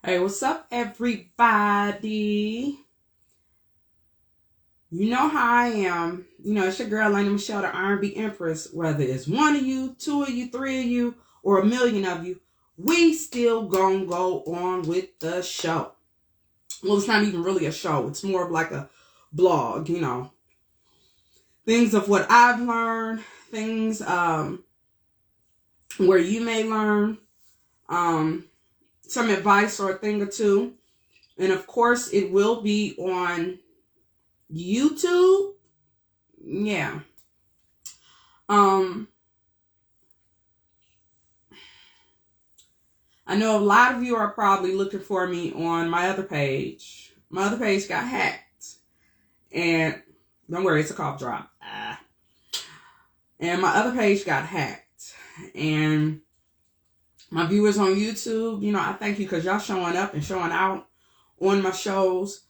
Hey, what's up, everybody? You know how I am. You know, it's your girl, Lena Michelle, the RnBEmpress. Whether it's one of you, two of you, three of you, or a million of you, we still gonna go on with the show. Well, it's not even really a show. It's more of like a blog, you know. Things of what I've learned, things where you may learn some advice or a thing or two. And of course, it will be on YouTube. Yeah. I know a lot of you are probably looking for me on my other page. My other page got hacked. And don't worry, it's a cough drop. And my other page got hacked. And my viewers on YouTube, you know, I thank you because y'all showing up and showing out on my shows.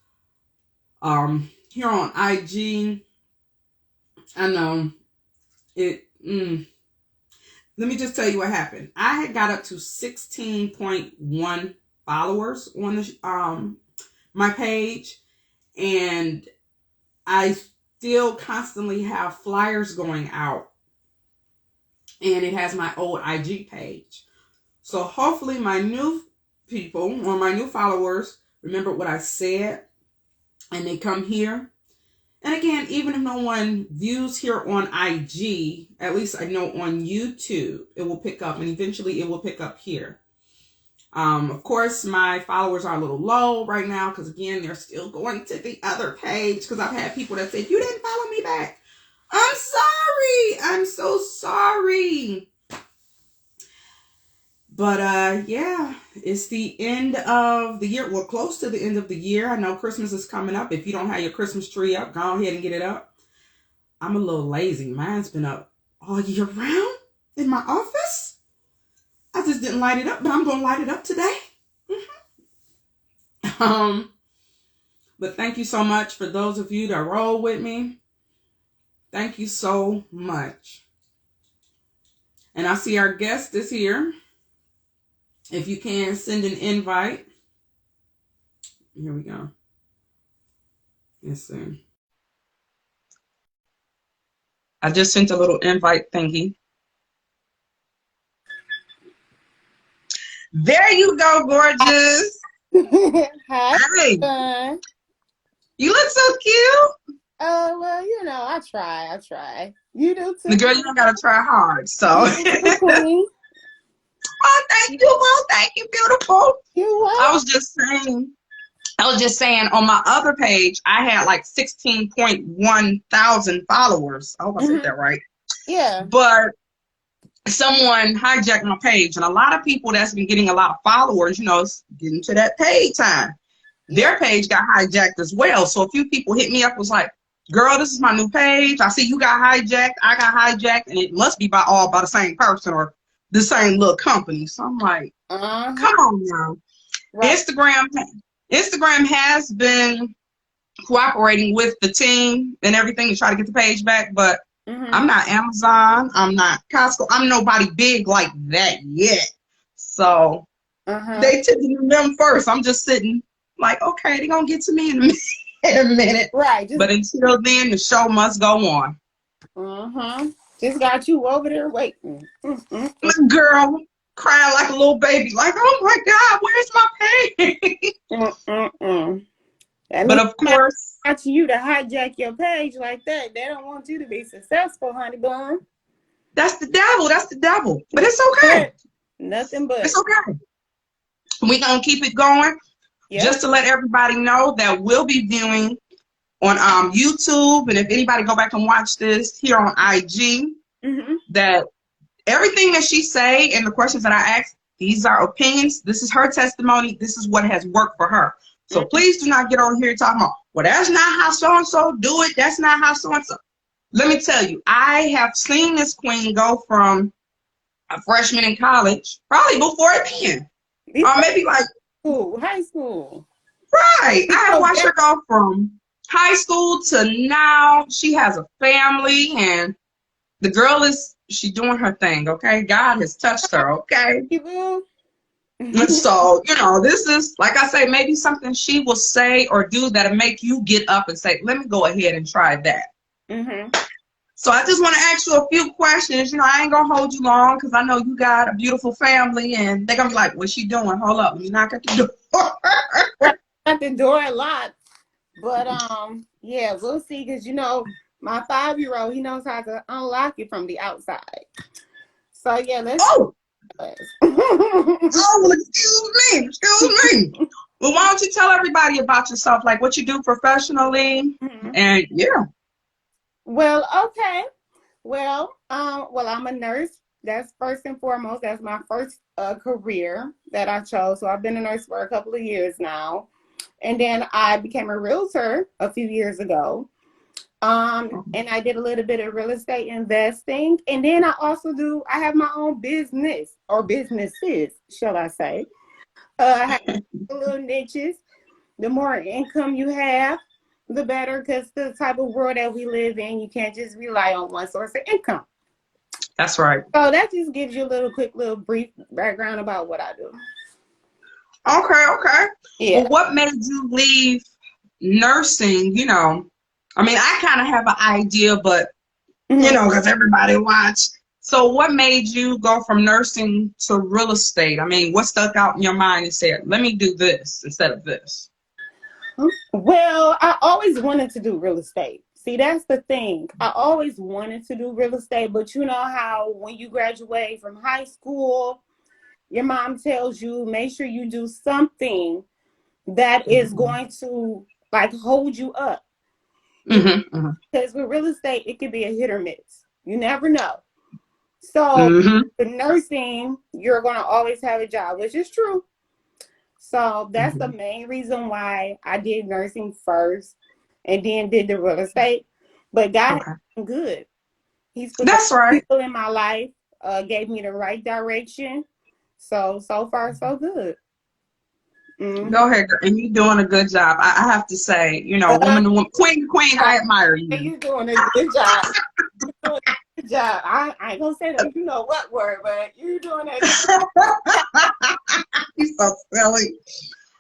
Here on IG, I know it. Let me just tell you what happened. I had got up to 16.1 followers on the my page, and I still constantly have flyers going out, and it has my old IG page. So hopefully my new people or my new followers remember what I said and they come here. And again, even if no one views here on IG, at least I know on YouTube, it will pick up, and eventually it will pick up here. Of course, my followers are a little low right now because, again, they're still going to the other page because I've had people that say, you didn't follow me back. I'm sorry. I'm so sorry. But, yeah, it's the end of the year. Well, close to the end of the year. I know Christmas is coming up. If you don't have your Christmas tree up, go ahead and get it up. I'm a little lazy. Mine's been up all year round in my office. I just didn't light it up, but I'm going to light it up today. But thank you so much for those of you that roll with me. Thank you so much. And I see our guest is here. If you can, send an invite. Here we go. Let's see. I just sent a little invite thingy. There you go, gorgeous. Hi. Hey. You look so cute. Oh, well, you know, I try. You do too. The girl, you don't gotta try hard, so. Queen. Oh, thank you. Well, thank you, beautiful. You what? I was just saying on my other page, I had like 16.1 thousand followers. I hope I said that right. Yeah. But someone hijacked my page, and a lot of people that's been getting a lot of followers, you know, it's getting to that paid time. Their page got hijacked as well. So a few people hit me up, was like, girl, this is my new page. I see you got hijacked. I got hijacked, and it must be by the same person or the same little company. So I'm like, come on now. Right. Instagram has been cooperating with the team and everything to try to get the page back, but I'm not Amazon. I'm not Costco. I'm nobody big like that yet. So they took them first. I'm just sitting like, okay, they're going to get to me in a minute. Right. But until then, the show must go on. Just got you over there waiting. Girl, crying like a little baby, like, oh my God, where's my page? But of course, got you to hijack your page like that. They don't want you to be successful, honey bun. That's the devil. That's the devil. But it's okay. Nothing but. It's okay. We're going to keep it going. Yep. Just to let everybody know that we'll be viewing on YouTube, and if anybody go back and watch this here on IG, that everything that she say and the questions that I ask, these are opinions. This is her testimony. This is what has worked for her. So please do not get on here talking about, well, that's not how so-and-so do it. That's not how so-and-so. Let me tell you, I have seen this queen go from a freshman in college, probably before it began, or maybe like high school. Right. I have watched her go from high school to now. She has a family, and the girl she doing her thing, okay? God has touched her, okay? And so, this is, like I say, maybe something she will say or do that'll make you get up and say, let me go ahead and try that. Mm-hmm. So I just want to ask you a few questions. I ain't going to hold you long because I know you got a beautiful family and they're going to be like, what's she doing? Hold up. Let me knock at the door. At the door a lot. But, yeah, we'll see. Because, my 5-year-old, he knows how to unlock it from the outside. So, yeah, let's... Oh, well, excuse me. Well, why don't you tell everybody about yourself, like what you do professionally, and yeah. Well, okay. Well, I'm a nurse. That's first and foremost. That's my first career that I chose. So I've been a nurse for a couple of years now, and then I became a realtor a few years ago. And I did a little bit of real estate investing. And then I have my own business, or businesses, shall I say. I have little niches. The more income you have, the better, because the type of world that we live in, you can't just rely on one source of income. That's right. So that just gives you a quick brief background about what I do. Okay. Yeah. Well, what made you leave nursing? I kind of have an idea, but because everybody watch. So what made you go from nursing to real estate? What stuck out in your mind and said, let me do this instead of this? Well, I always wanted to do real estate. See, that's the thing. I always wanted to do real estate, but you know how when you graduate from high school, your mom tells you, make sure you do something that is going to hold you up. Because with real estate, it could be a hit or miss. You never know. So for nursing, you're going to always have a job, which is true. So that's the main reason why I did nursing first and then did the real estate. But God has been good. He's put people in my life, gave me the right direction. So far, so good. Go ahead, girl. And you're doing a good job. I have to say, woman, queen, I admire you. You're doing a good job. You're doing a good job. I ain't gonna say that you know what word, but you're doing a good job. You're so silly.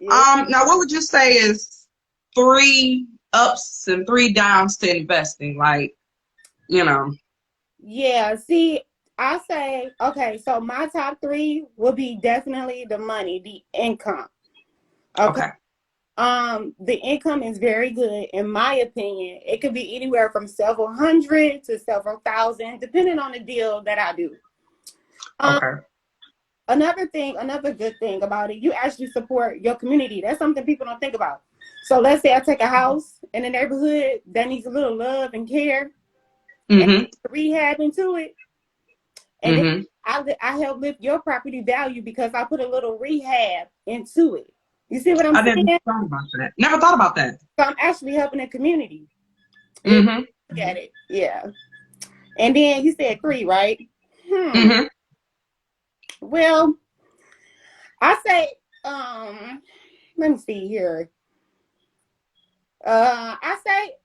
Yeah. Now, what would you say is 3 ups and 3 downs to investing? Yeah. See, I say, okay, so my top 3 will be definitely the money, the income. Okay. The income is very good, in my opinion. It could be anywhere from several hundred to several thousand, depending on the deal that I do. Another good thing about it, you actually support your community. That's something people don't think about. So let's say I take a house in a neighborhood that needs a little love and care, and rehab into it, and then I help lift your property value because I put a little rehab into it. You see what I'm saying? I never thought about that. Never thought about that. So I'm actually helping the community. Look at it. Yeah. And then you said 3, right? Well, I say, let me see here. I say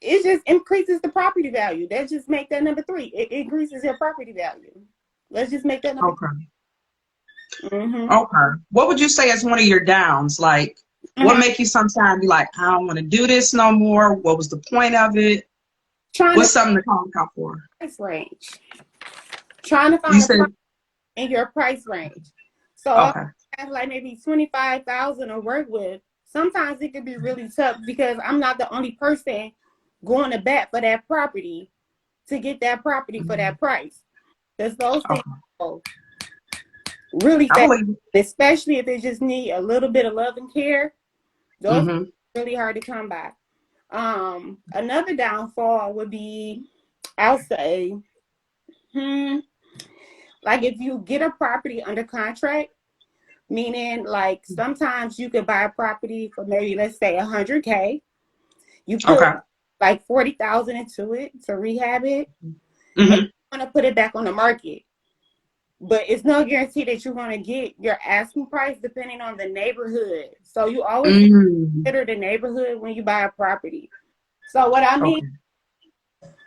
it just increases the property value. Let's just make that number 3. It increases your property value. Let's just make that number 3. Okay. What would you say is one of your downs? What make you sometimes be like, I don't want to do this no more? What was the point of it? What's something to call out for? Price range. Trying to find a price in your price range. So I have maybe 25,000 to work with. Sometimes it can be really tough because I'm not the only person going to bat for that property to get that property for that price. Because those things really fast, especially if it just need a little bit of love and care. Those are really hard to come by. Another downfall would be, I'll say, if you get a property under contract, meaning sometimes you could buy a property for maybe, let's say, $100K. You put 40,000 into it to rehab it, and you want to put it back on the market. But it's no guarantee that you're going to get your asking price depending on the neighborhood. So you always consider the neighborhood when you buy a property. So what I mean,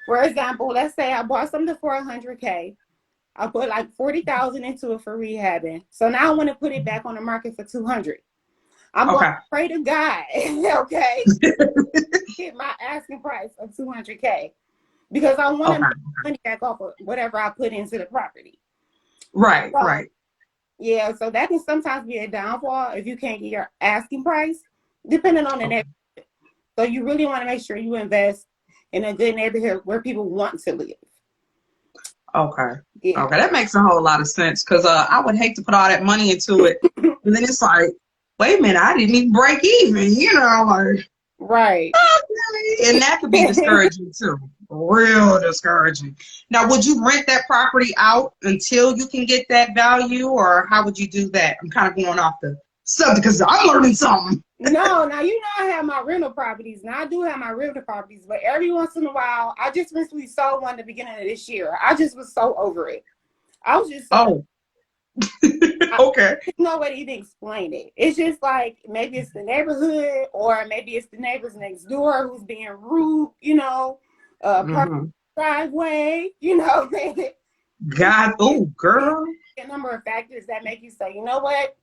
for example, let's say I bought something for $100K. I put like 40,000 into it for rehabbing. So now I want to put it back on the market for 200. I'm going to pray to God, okay, get my asking price of 200K because I want to make money back off of whatever I put into the property. Right, so, right. Yeah, so that can sometimes be a downfall if you can't get your asking price, depending on the neighborhood. So you really want to make sure you invest in a good neighborhood where people want to live. Okay. Yeah. Okay, that makes a whole lot of sense because I would hate to put all that money into it, and then it's like, wait a minute, I didn't even break even, like. Right. Okay. And that could be discouraging too. Real discouraging. Now, would you rent that property out until you can get that value, or how would you do that? I'm kind of going off the subject because I'm learning something. No, now you know I have my rental properties. Now I do have my rental properties, but every once in a while, I just recently sold one at the beginning of this year. I just was so over it. I was just so okay. There's no way to even explain it. It's just like maybe it's the neighborhood or maybe it's the neighbors next door who's being rude, driveway, God, oh girl. A number of factors that make you say, you know what?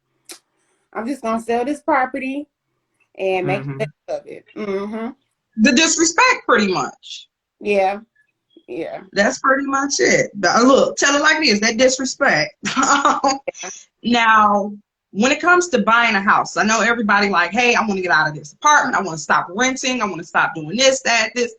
I'm just gonna sell this property and make the best of it. The disrespect, pretty much. Yeah. That's pretty much it. Look, tell it like this, that disrespect. Now, when it comes to buying a house, I know everybody like, hey, I want to get out of this apartment. I want to stop renting. I want to stop doing this, that, this.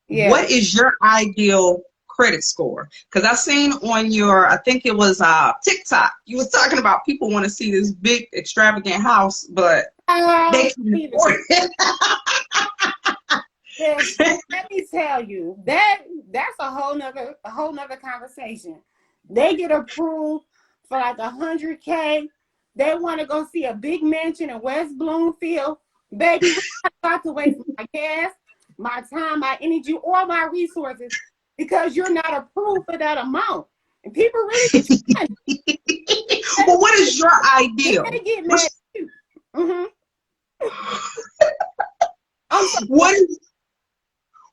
Yeah. What is your ideal credit score? Because I seen on your, I think it was TikTok, you was talking about people want to see this big extravagant house, but they can't afford it. Let me tell you, that's a whole nother conversation. They get approved for like 100K. They want to go see a big mansion in West Bloomfield. Baby, I'm about to waste my gas, my time, my energy, all my resources because you're not approved for that amount. And people really well, what is your ideal? They get mad too.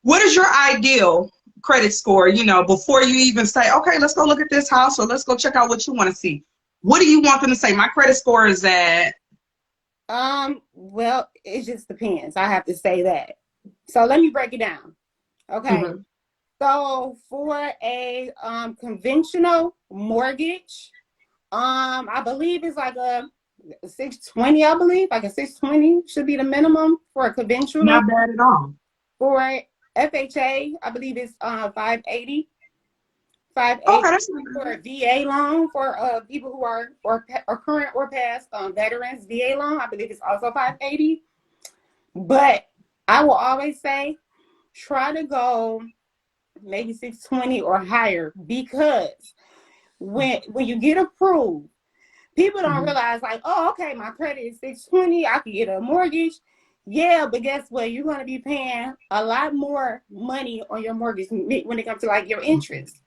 What is your ideal credit score, before you even say, okay, let's go look at this house or let's go check out what you want to see? What do you want them to say? My credit score is at? Well, it just depends. I have to say that. So let me break it down. Okay. So for a conventional mortgage, I believe it's like a 620, I believe. Like a 620 should be the minimum for a conventional. Not bad at all. For FHA, I believe it's 580. Okay, that's for a VA loan for people who are current or past veterans. VA loan, I believe it's also 580. But I will always say, try to go maybe 620 or higher because when you get approved, people don't realize like, oh, okay, my credit is 620. I can get a mortgage. Yeah, but guess what? You're going to be paying a lot more money on your mortgage when it comes to like your interest.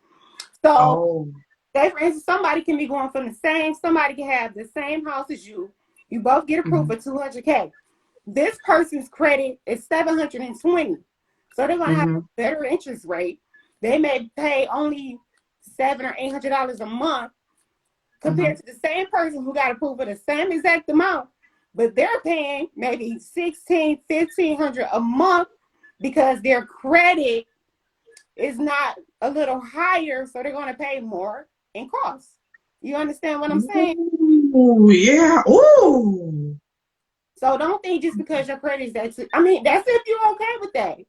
So, say for instance, somebody can be going from somebody can have the same house as you. You both get approved for 200K. This person's credit is 720. So they're going to have a better interest rate. They may pay only $700 or $800 a month compared to the same person who got approved for the same exact amount. But they're paying maybe $1,600, $1,500 a month because their credit is not a little higher, so they're going to pay more in costs. You understand what I'm saying? Ooh, yeah. Ooh. So don't think just because your credit is that's if you're okay with that.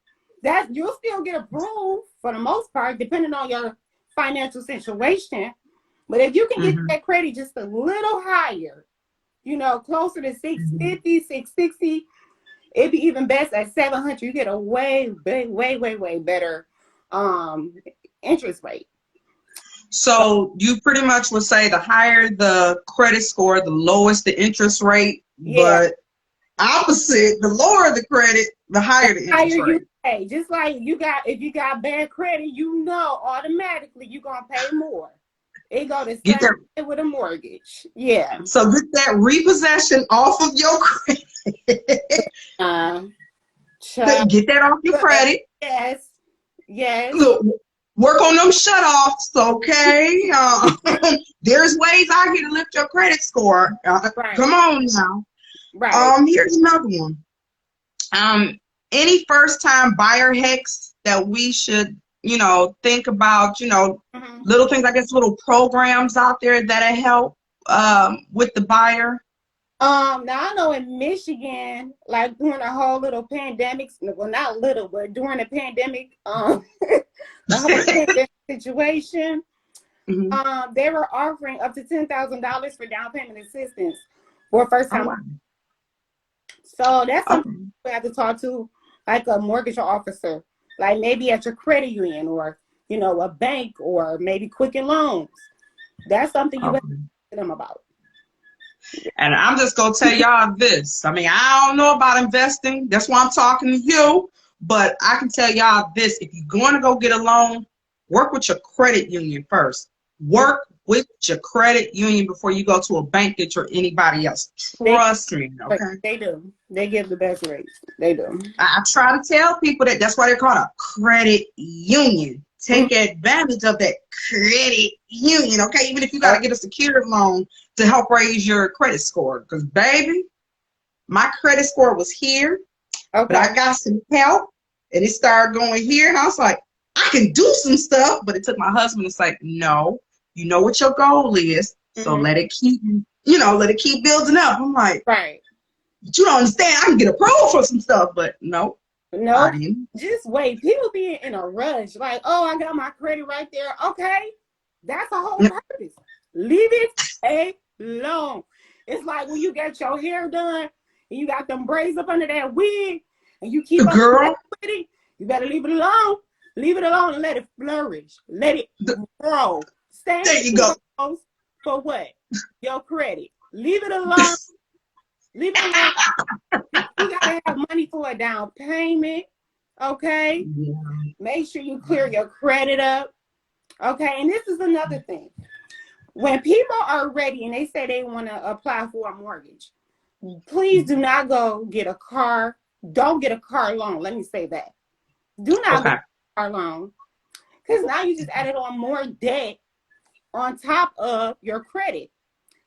You'll still get approved for the most part, depending on your financial situation. But if you can get that credit just a little higher, closer to 650, 660, it'd be even best at 700. You get a way better interest rate. So you pretty much would say the higher the credit score, the lowest the interest rate, but opposite, the lower the credit, the higher the interest rate. You pay. Just like if you got bad credit, automatically you're gonna pay more. It go to same with a mortgage. Yeah. So get that repossession off of your credit. Get that off your credit. Yes. Look, Work on them shutoffs, okay? There's ways out here to lift your credit score. Right. Come on now. Right. Here's another one. Any first-time buyer hacks that we should, think about, Mm-hmm. little things, I guess, little programs out there that help with the buyer? Now I know in Michigan, like during the whole little pandemic, well, not little, but during the pandemic, the whole pandemic situation, Mm-hmm. they were offering up to $10,000 for down payment assistance for first Oh, time. wow. So that's Okay. something we have to talk to, like a mortgage officer, like maybe at your credit union or a bank or maybe Quicken Loans. That's something you have Okay. to talk to them about. And I'm just going to tell y'all this. I mean, I don't know about investing. That's why I'm talking to you. But I can tell y'all this. If you're going to go get a loan, work with your credit union first. Work with your credit union before you go to a bank or anybody else. Trust me, okay? They do. They give the best rates. They do. I try to tell people that's why they're called a credit union. Take advantage of that credit union, okay? Even if you got to get a secured loan to help raise your credit score. Because, baby, my credit score was here, but I got some help, and it started going here, and I was like, I can do some stuff, but it took my husband to say, no, you know what your goal is, so let it keep, let it keep building up. I'm like, right. But you don't understand, I can get approved for some stuff, but no. No, just wait. People be in a rush, like, oh, I got my credit right there. Okay, that's a whole purpose. Leave it alone. It's like when you get your hair done and you got them braids up under that wig and you keep up with it, you better leave it alone. Leave it alone and let it flourish. Let it grow. Stand there you go. For what? Your credit. Leave it alone. Leave it alone. You gotta have money for a down payment, okay? Yeah. Make sure you clear your credit up, okay? And this is another thing. When people are ready and they say they want to apply for a mortgage, please do not go get a car. Don't get a car loan. Let me say that. Do not get a car loan, because now you just added on more debt on top of your credit.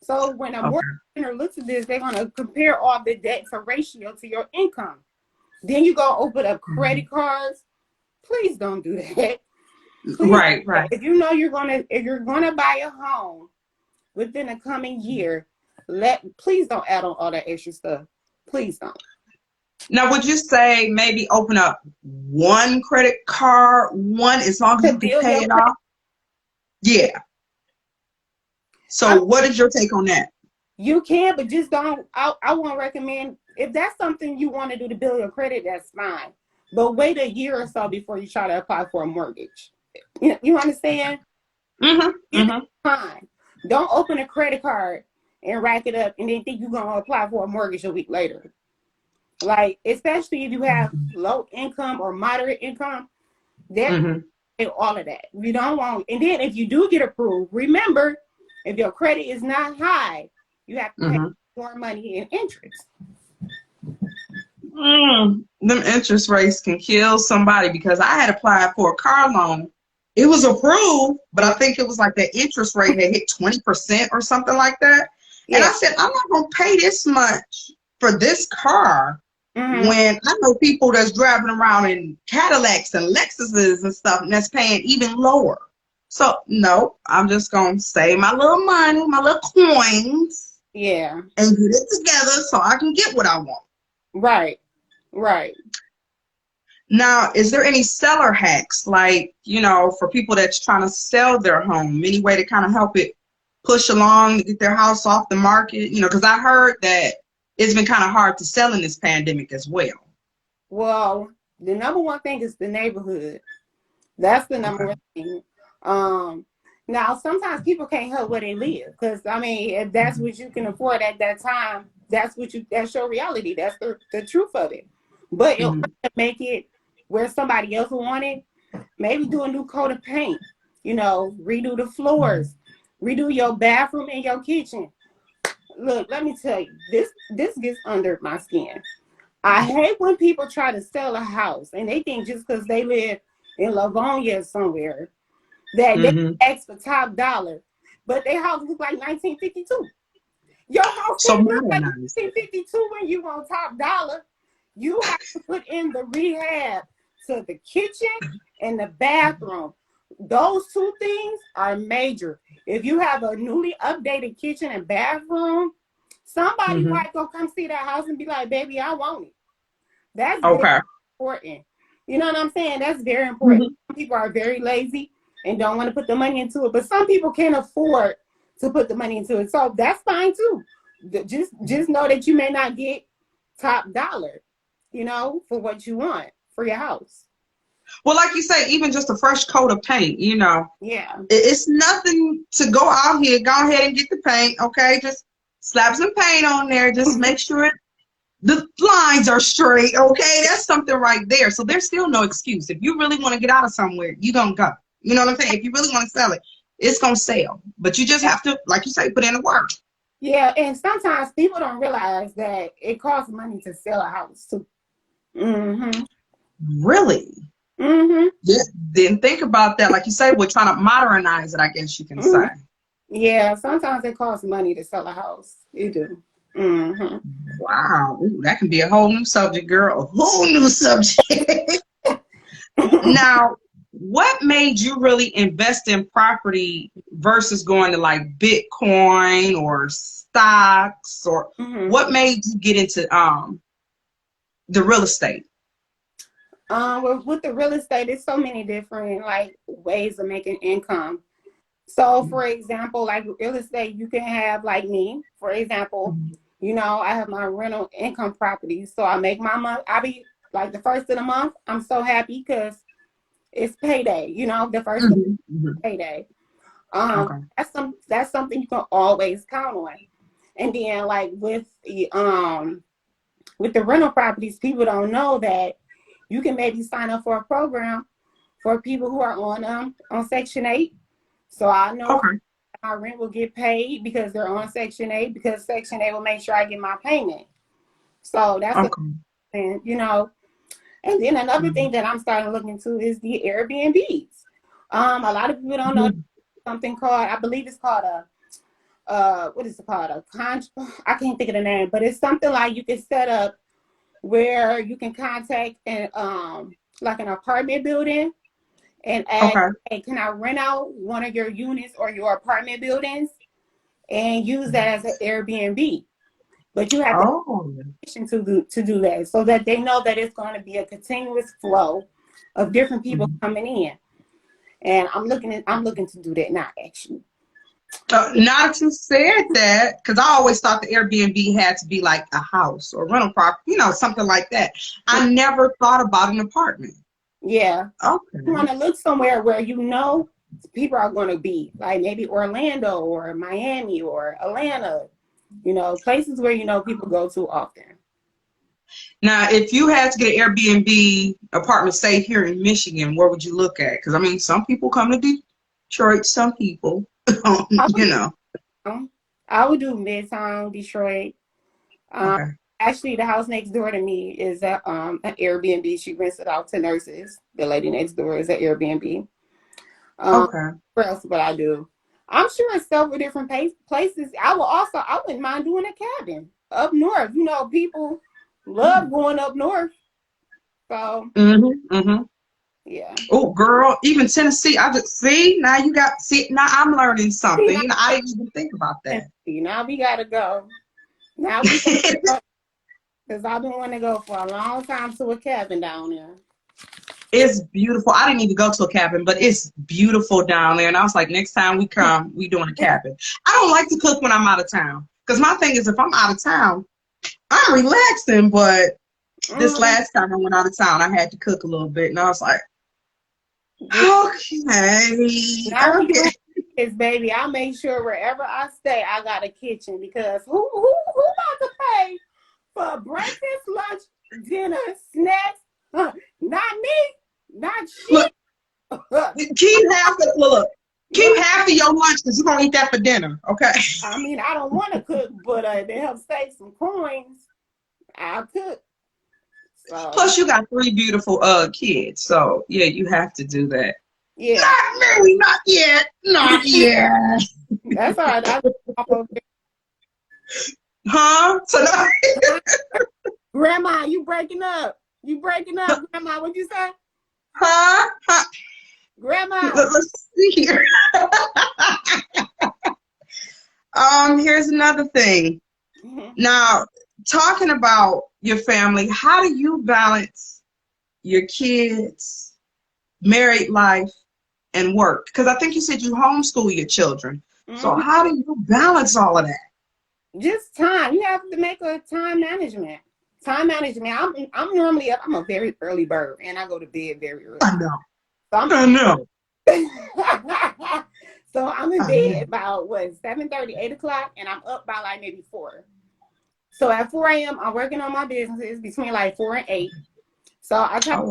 So when a mortgage lender looks at this, they're going to compare all the debt to ratio to your income. Then you go open up credit cards. Please don't do that. Please, right. If you know you're gonna buy a home within the coming year, please don't add on all that extra stuff. Please don't. Now, would you say maybe open up one credit card, as long as you can pay it off? Yeah. So what is your take on that? You can, but just don't. I won't recommend. If that's something you want to do to build your credit, that's fine. But wait a year or so before you try to apply for a mortgage. You understand? Fine. Don't open a credit card and rack it up and then think you're going to apply for a mortgage a week later. Like, especially if you have low income or moderate income, all of that. You don't want. And then if you do get approved, remember, if your credit is not high, you have to pay more money in interest. Them interest rates can kill somebody, because I had applied for a car loan. It was approved, but I think it was like the interest rate had hit 20% or something like that. Yeah. And I said, I'm not going to pay this much for this car when I know people that's driving around in Cadillacs and Lexuses and stuff, and that's paying even lower. So, no, I'm just going to save my little money, my little coins. Yeah. And get it together so I can get what I want. Right. Now, is there any seller hacks, like, for people that's trying to sell their home, any way to kind of help it push along to get their house off the market? Because I heard that it's been kind of hard to sell in this pandemic as well. Well, the number one thing is the neighborhood. That's the number one thing. Now, sometimes people can't help where they live, because, if that's what you can afford at that time, that's your reality. That's the truth of it. But it'll make it where somebody else will want it. Maybe do a new coat of paint, redo the floors, redo your bathroom and your kitchen. Look, let me tell you, this gets under my skin. I hate when people try to sell a house and they think just because they live in Livonia somewhere that they ask for top dollar, but their house look like 1952. Your house So can't look like modernized. 1952 when you on top dollar. You have to put in the rehab to the kitchen and the bathroom. Those two things are major. If you have a newly updated kitchen and bathroom, somebody might go come see that house and be like, baby, I want it. That's very important. You know what I'm saying? That's very important. Some people are very lazy and don't want to put the money into it, but some people can't afford to put the money into it. So that's fine too. Just know that you may not get top dollar, you know, for what you want for your house. Well, like you say, even just a fresh coat of paint, you know. Yeah. It's nothing to go out here. Go ahead and get the paint, okay? Just slap some paint on there. Just make sure the lines are straight, okay? That's something right there. So there's still no excuse. If you really want to get out of somewhere, you're going to go. You know what I'm saying? If you really want to sell it, it's going to sell. But you just have to, like you say, put in the work. Yeah, and sometimes people don't realize that it costs money to sell a house, too. Really? Yeah, didn't think about that. Like you say, we're trying to modernize it, I guess you can say. Yeah, sometimes it costs money to sell a house. It do. Wow. Ooh, that can be a whole new subject, girl. A whole new subject. Now, what made you really invest in property versus going to like Bitcoin or stocks, or what made you get into the real estate? With the real estate, there's so many different like ways of making income. So, for example, like real estate, you can have like me. For example, you know, I have my rental income properties, so I make my month. I be like the first of the month. I'm so happy because it's payday. You know, the first of payday. That's something you can always count on. And then like with the rental properties, people don't know that you can maybe sign up for a program for people who are on Section 8. So I know my rent will get paid because they're on Section 8, because Section 8 will make sure I get my payment. So that's a thing, you know. And then another thing that I'm starting to look into is the Airbnbs. A lot of people don't know something called, I believe it's called what is it called? I can't think of the name, but it's something like you can set up where you can contact like an apartment building and ask, hey, can I rent out one of your units or your apartment buildings and use that as an Airbnb? But you have to do that so that they know that it's going to be a continuous flow of different people coming in. And I'm looking to do that now, actually. Now that you said that, because I always thought the Airbnb had to be like a house or rental property, you know, something like that. I never thought about an apartment. Yeah. Okay. You want to look somewhere where you know people are going to be, like maybe Orlando or Miami or Atlanta, you know, places where you know people go to often. Now, if you had to get an Airbnb apartment, say here in Michigan, where would you look at? Because I mean, some people come to Detroit, some people, you know. I would do Midtown, Detroit. Actually, the house next door to me is an Airbnb. She rents it out to nurses. The lady next door is an Airbnb. What else would I do? I'm sure it's several different places. I wouldn't mind doing a cabin up north. You know, people love going up north. So, yeah. Oh, girl, even Tennessee. I just now now I'm learning something. You know, I didn't even think about that. Now we gotta go. Now we gotta go. Because I've been wanting to go for a long time to a cabin down there. It's beautiful. I didn't even go to a cabin, but it's beautiful down there. And I was like, next time we come, we doing a cabin. I don't like to cook when I'm out of town. Because my thing is, if I'm out of town, I'm relaxing. But this last time I went out of town, I had to cook a little bit. And I was like, Is baby, I make sure wherever I stay, I got a kitchen. Because who about to pay for breakfast, lunch, dinner, snacks? Not me. Not shit. Look, keep half of your lunch because you're going to eat that for dinner, okay? I mean, I don't want to cook, but to help save some coins, I'll cook. So. Plus, you got 3 beautiful kids, so yeah, you have to do that. Yeah. Not me, not yet, not yet. That's all right. Huh? So no. Grandma, you breaking up. You breaking up, Grandma. What'd you say? Huh? Huh? Grandma. Let's see here. Here's another thing. Now, talking about your family, how do you balance your kids, married life, and work? Because I think you said you homeschool your children. So how do you balance all of that? Just time. You have to make a time management. Time management. I'm normally up. I'm a very early bird, and I go to bed very early. I know. So I know. So I'm in bed about 7:30, 8 o'clock, and I'm up by like maybe 4. So at 4 a.m., I'm working on my businesses between like 4 and 8. So I try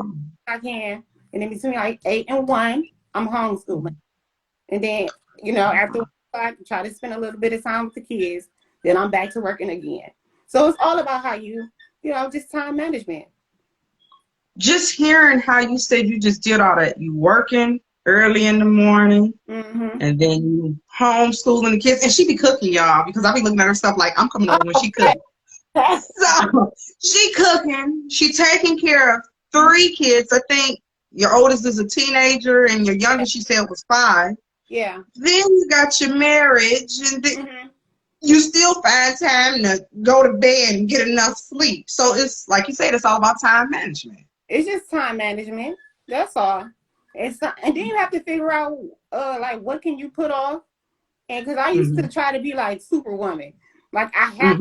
I can, and then between like 8 and 1, I'm homeschooling. And then, after 1 o'clock, try to spend a little bit of time with the kids. Then I'm back to working again. So it's all about how just time management. Just hearing how you said you just did all that, you working early in the morning, and then you homeschooling the kids, and she be cooking, y'all, because I be looking at her stuff like I'm coming over when she cooking. So she cooking, she taking care of 3 kids. I think your oldest is a teenager, and your youngest, she said, was 5. Yeah. Then you got your marriage, and then you still find time to go to bed and get enough sleep. So it's like you said, it's all about time management. It's just time management. That's all. And then you have to figure out like what can you put off. And because I used to try to be like Superwoman, like I have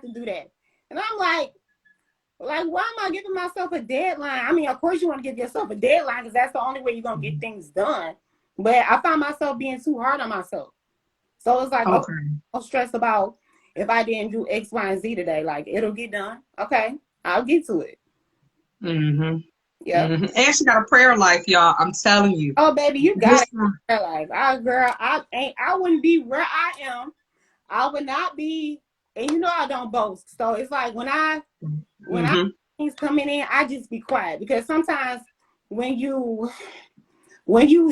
to do that. And I'm like, why am I giving myself a deadline? I mean, of course you want to give yourself a deadline because that's the only way you're gonna get things done. But I find myself being too hard on myself. So it's like, okay, I'm stressed about if I didn't do X, Y, and Z today. Like, it'll get done. Okay, I'll get to it. Yeah. And she got a prayer life, y'all. I'm telling you. Oh, baby, you got a prayer life. Girl, I wouldn't be where I am. I would not be, and I don't boast. So it's like when I things coming in, I just be quiet because sometimes when you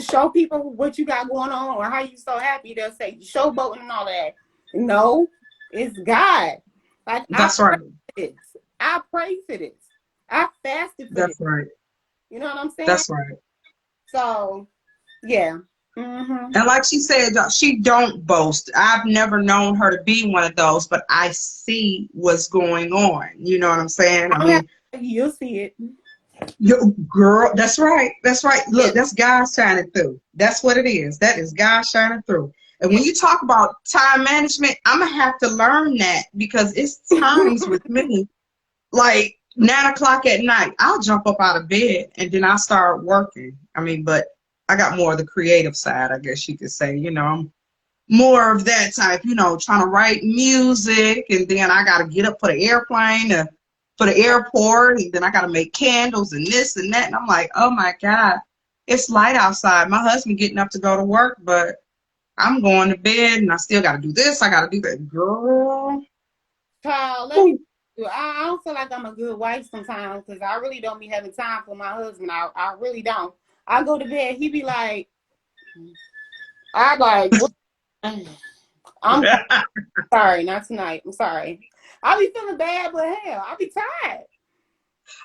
show people what you got going on or how you so happy, they'll say showboating and all that. No, it's God. Like that's right. I pray for this. I fasted for this. That's right. You know what I'm saying? That's right. So, yeah. And like she said, she don't boast. I've never known her to be one of those, but I see what's going on. You know what I'm saying? I mean, you'll see it. Girl, that's right. That's right. Look, that's God shining through. That's what it is. That is God shining through. And when you talk about time management, I'm going to have to learn that because it's times with me, like 9 o'clock at night, I'll jump up out of bed and then I'll start working. I mean, but I got more of the creative side, I guess you could say. I'm more of that type, trying to write music, and then I got to get up for the airplane for the airport, and then I got to make candles and this and that. And I'm like, oh my God, it's light outside. My husband getting up to go to work, but I'm going to bed and I still got to do this. I got to do that. Girl. Child, I don't feel like I'm a good wife sometimes because I really don't be having time for my husband. I really don't. I go to bed, he be like, I'm sorry, not tonight. I'm sorry. I be feeling bad, but hell, I be tired.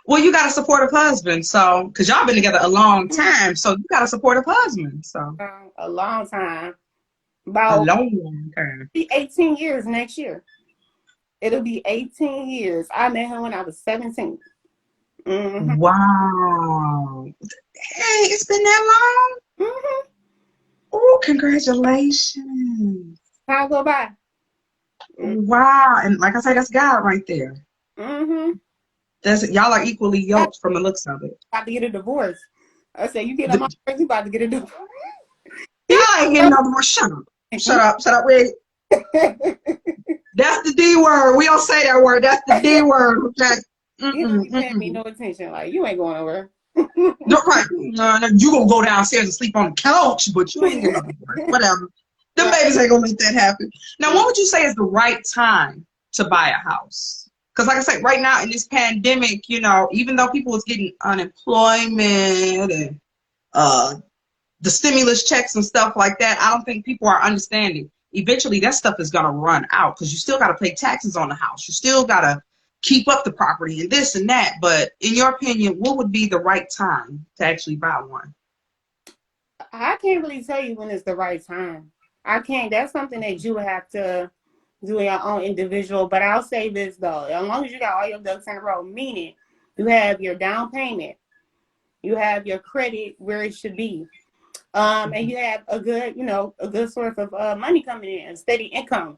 Well, you got a supportive husband, so because y'all been together a long time, so you got a supportive husband, so a long time. About a long time. 18 years next year. It'll be 18 years. I met him when I was 17. Wow. Hey, it's been that long? Oh, congratulations. Time go by. Wow. And like I said, that's God right there. Y'all are equally yoked from the looks of it. About to get a divorce. I said, you get on my friends, you about to get a divorce. Y'all ain't getting no divorce. Shut up. Shut up. Shut up. Wait. That's the D word. We don't say that word. That's the D word. Okay. You paying me no attention. Like, you ain't going nowhere. Right. No, you gonna go downstairs and sleep on the couch, but you ain't gonna whatever. The babies ain't gonna let that happen. Now, what would you say is the right time to buy a house? Because like I said, right now in this pandemic, even though people was getting unemployment and the stimulus checks and stuff like that, I don't think people are understanding. Eventually, that stuff is going to run out because you still got to pay taxes on the house. You still got to keep up the property and this and that. But in your opinion, what would be the right time to actually buy one? I can't really tell you when it's the right time. I can't. That's something that you would have to do your own individual. But I'll say this, though. As long as you got all your ducks in a row, meaning you have your down payment, you have your credit where it should be, and you have a good, a good source of money coming in, a steady income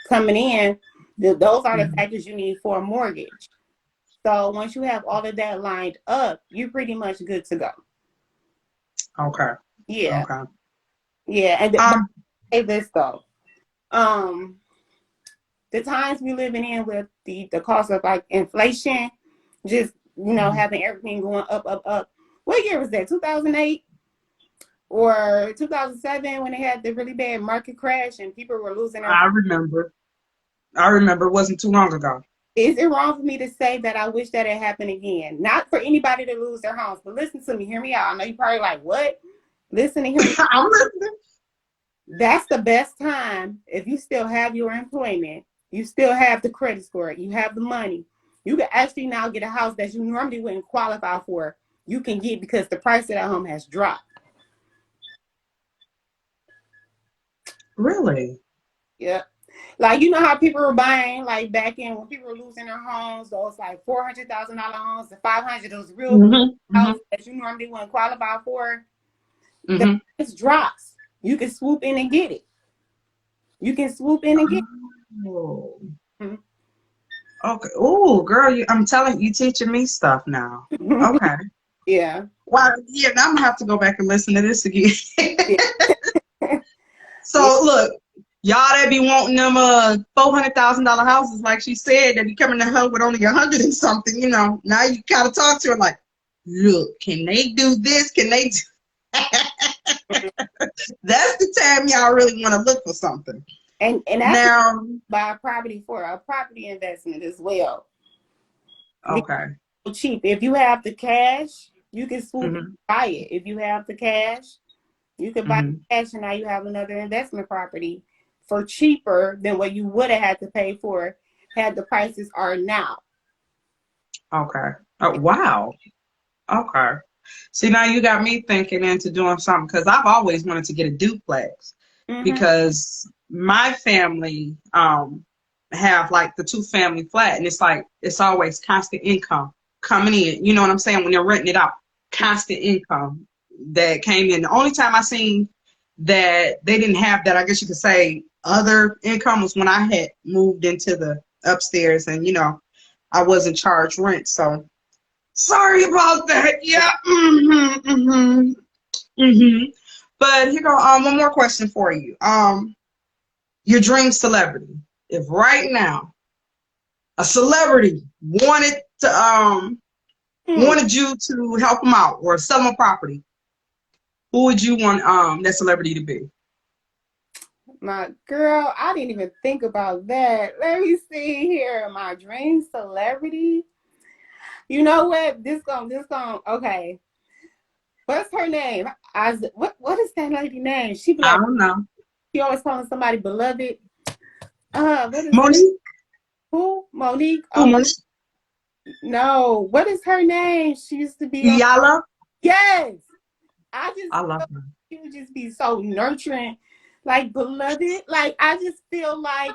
coming in. Those are the factors you need for a mortgage. So once you have all of that lined up, you're pretty much good to go. Okay. Yeah. Okay. Yeah. And say this though, the times we living in with the cost of like inflation, just having everything going up, up, up. What year was that? 2008 or 2007 when they had the really bad market crash and people were losing their. I remember. It wasn't too long ago. Is it wrong for me to say that I wish that it happened again? Not for anybody to lose their homes, but listen to me, hear me out. I know you're probably like, what? Listen to hear me. I'm listening. That's the best time if you still have your employment, you still have the credit score, you have the money. You can actually now get a house that you normally wouldn't qualify for. You can get because the price of that home has dropped. Really? Yep. Like, you know how people were buying, like back in when people were losing their homes, those like $400,000 homes, the 500, those real houses that you normally wouldn't qualify for. The price drops. You can swoop in and get it. You can swoop in and get it. Okay. Oh, girl, I'm telling you, teaching me stuff now. Okay. Yeah. Well, yeah, now I'm gonna have to go back and listen to this again. Yeah. So look, y'all that be wanting them $400,000 houses, like she said, that be coming to her with only 100 and something. Now you kind of talk to her like, look, can they do this? Can they? That's the time y'all really want to look for something. And that's now buy a property for a property investment as well. Okay. It's cheap. If you have the cash, you can swoop and buy it. If you have the cash, you can buy the cash, and now you have another investment property for cheaper than what you would have had to pay for had the prices are now. Okay. Oh, wow. Okay. See, now you got me thinking into doing something because I've always wanted to get a duplex because my family have like the 2-family flat, and it's like it's always constant income coming in. You know what I'm saying? When they're renting it out, constant income that came in. The only time I seen that they didn't have that, I guess you could say, other income was when I had moved into the upstairs, and I wasn't charged rent. So sorry about that. Yeah. But here go one more question for you. Your dream celebrity. If right now a celebrity wanted you to help them out or sell them a property, who would you want that celebrity to be? My girl, I didn't even think about that. Let me see here. My dream celebrity. You know what? This gonna. Okay. What's her name? What is that lady name? I don't know. She always calling somebody beloved. What is Monique? Who? Monique? Who, Monique? No. What is her name? She used to be Yala? Yes. I love her. She would just be so nurturing, like beloved. Like I just feel like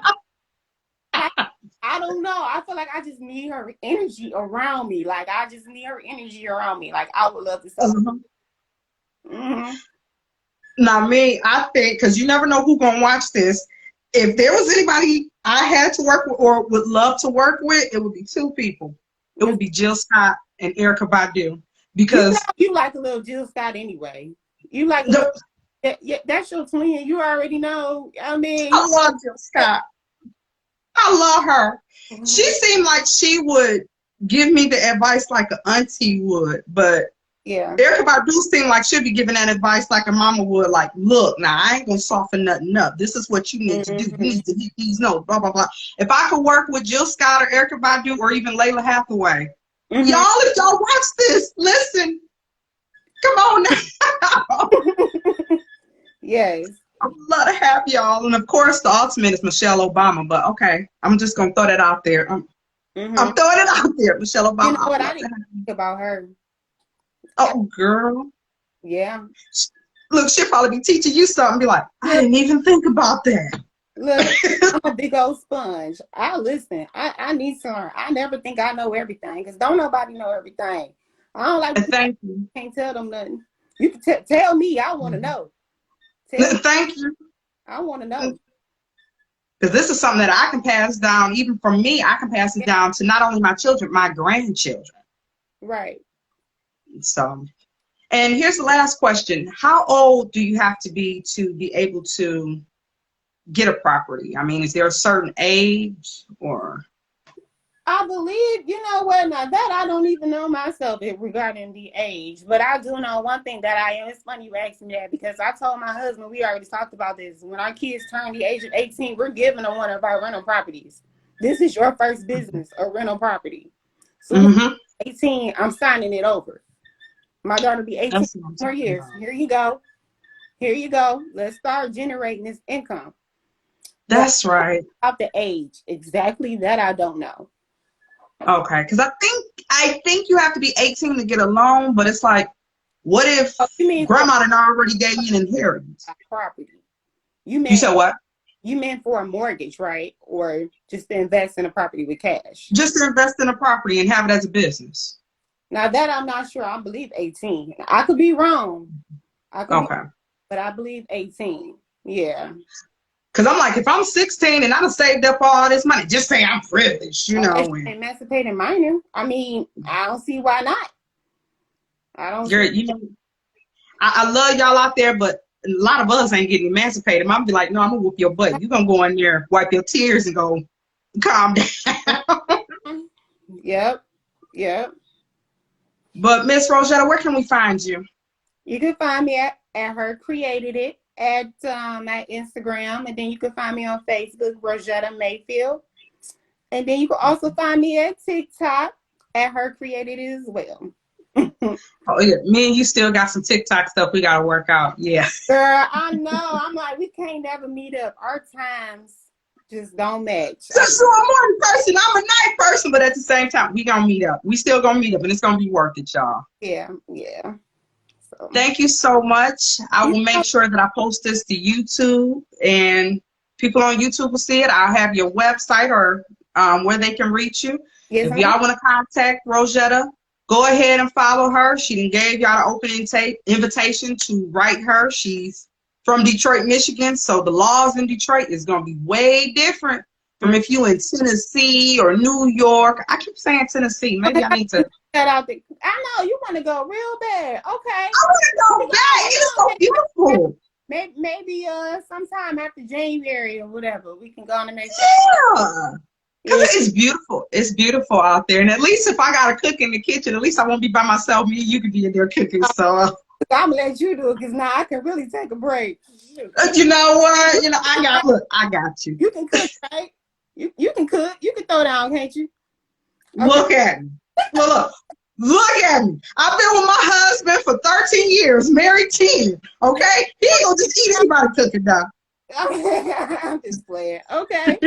I don't know. I feel like I just need her energy around me. Like I just need her energy around me. Like I would love to say. Now, me, I think, because you never know who's going to watch this, if there was anybody I had to work with or would love to work with, it would be 2 people. It would be Jill Scott and Erykah Badu. Because you like a little Jill Scott anyway. You like that's your twin. You already know. I mean, I love Jill Scott. I love her. She seemed like she would give me the advice like an auntie would, but yeah, Erykah Badu seemed like she'd be giving that advice like a mama would, like, look, now I ain't gonna soften nothing up. This is what you need to do. You need to hit these notes, blah, blah, blah. If I could work with Jill Scott or Erykah Badu or even Layla Hathaway, y'all, if y'all watch this, listen, Come on now. Yes. I'd love to have y'all. And of course, the ultimate is Michelle Obama. But okay, I'm just going to throw that out there. I'm throwing it out there. Michelle Obama. You know what? I didn't think about her. Oh, girl. Yeah. Look, she'll probably be teaching you something. Be like, I didn't even think about that. Look, I'm a big old sponge. I listen. I need to learn. I never think I know everything because don't nobody know everything. I don't like. Thank you. Can't tell them nothing. You can tell me. I want to know. Thank you. I want to know. Because this is something that I can pass down. Even from me, I can pass it down to not only my children, my grandchildren. Right. So, and here's the last question. How old do you have to be able to get a property? I mean, is there a certain age or? I believe, you know what, now that I don't even know myself regarding the age, but I do know one thing that I am. It's funny you asked me that because I told my husband, we already talked about this. When our kids turn the age of 18, we're giving them one of our rental properties. This is your first business, a rental property. So when you're 18, I'm signing it over. My daughter will be 18 more years. Here you go. Here you go. Let's start generating this income. That's right. About the age, exactly that I don't know. Okay, because I think you have to be 18 to get a loan, but it's like, what if grandma done already gave you an inheritance? Property. You said what? You meant for a mortgage, right? Or just to invest in a property with cash? Just to invest in a property and have it as a business. Now that I'm not sure. I believe 18. I could be wrong. Okay. But I believe 18. Yeah. Because I'm like, if I'm 16 and I done saved up all this money, just say I'm privileged, you know. Emancipated minor. I mean, I don't see why not. I don't. You know, I love y'all out there, but a lot of us ain't getting emancipated. Mom be like, no, I'm gonna whoop your butt. You gonna go in there, wipe your tears, and go calm down. Yep. But Miss Rosetta, where can we find you? You can find me at Her Created It at Instagram, and then you can find me on Facebook, Rosetta Mayfield, and then you can also find me at TikTok at Her Created It as well. Oh yeah, me and you still got some TikTok stuff we gotta work out. Yeah, girl, I know. I'm like, we can't never meet up. Our times just don't match. So I'm a morning person. I'm a night person, but at the same time, we gonna meet up. We still gonna meet up, and it's gonna be worth it, y'all. Yeah. So. Thank you so much. I will make sure that I post this to YouTube, and people on YouTube will see it. I'll have your website or where they can reach you. Yes, if y'all want to contact Rosetta, go ahead and follow her. She done gave y'all the opening invitation to write her. She's from Detroit, Michigan, so the laws in Detroit is going to be way different from if you in Tennessee or New York. I keep saying Tennessee. Maybe I need to. Out there. I know you want to go real bad. Okay. I want to go bad. It's so beautiful. Maybe sometime after January or whatever, we can go on and make. Yeah. Because it's beautiful. It's beautiful out there. And at least if I got to cook in the kitchen, at least I won't be by myself. Me and you can be in there cooking. So I'm going to let you do it because now I can really take a break. You know what? You know, I got you. You can cook, right? You can cook. You can throw down, can't you? Okay. Look at me. Look at me. I've been with my husband for 13 years, married 10. Okay? He ain't going to just eat anybody cooking down. I'm just playing. Okay.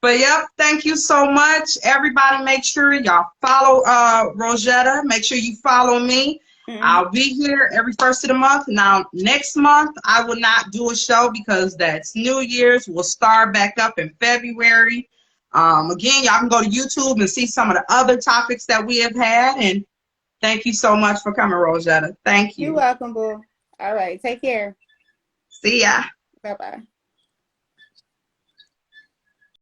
But yep, thank you so much. Everybody make sure y'all follow Rosetta. Make sure you follow me. I'll be here every first of the month. Now, next month, I will not do a show because that's New Year's. We'll start back up in February. Again, y'all can go to YouTube and see some of the other topics that we have had. And thank you so much for coming, Rosetta. Thank you. You're welcome, boo. All right. Take care. See ya. Bye-bye.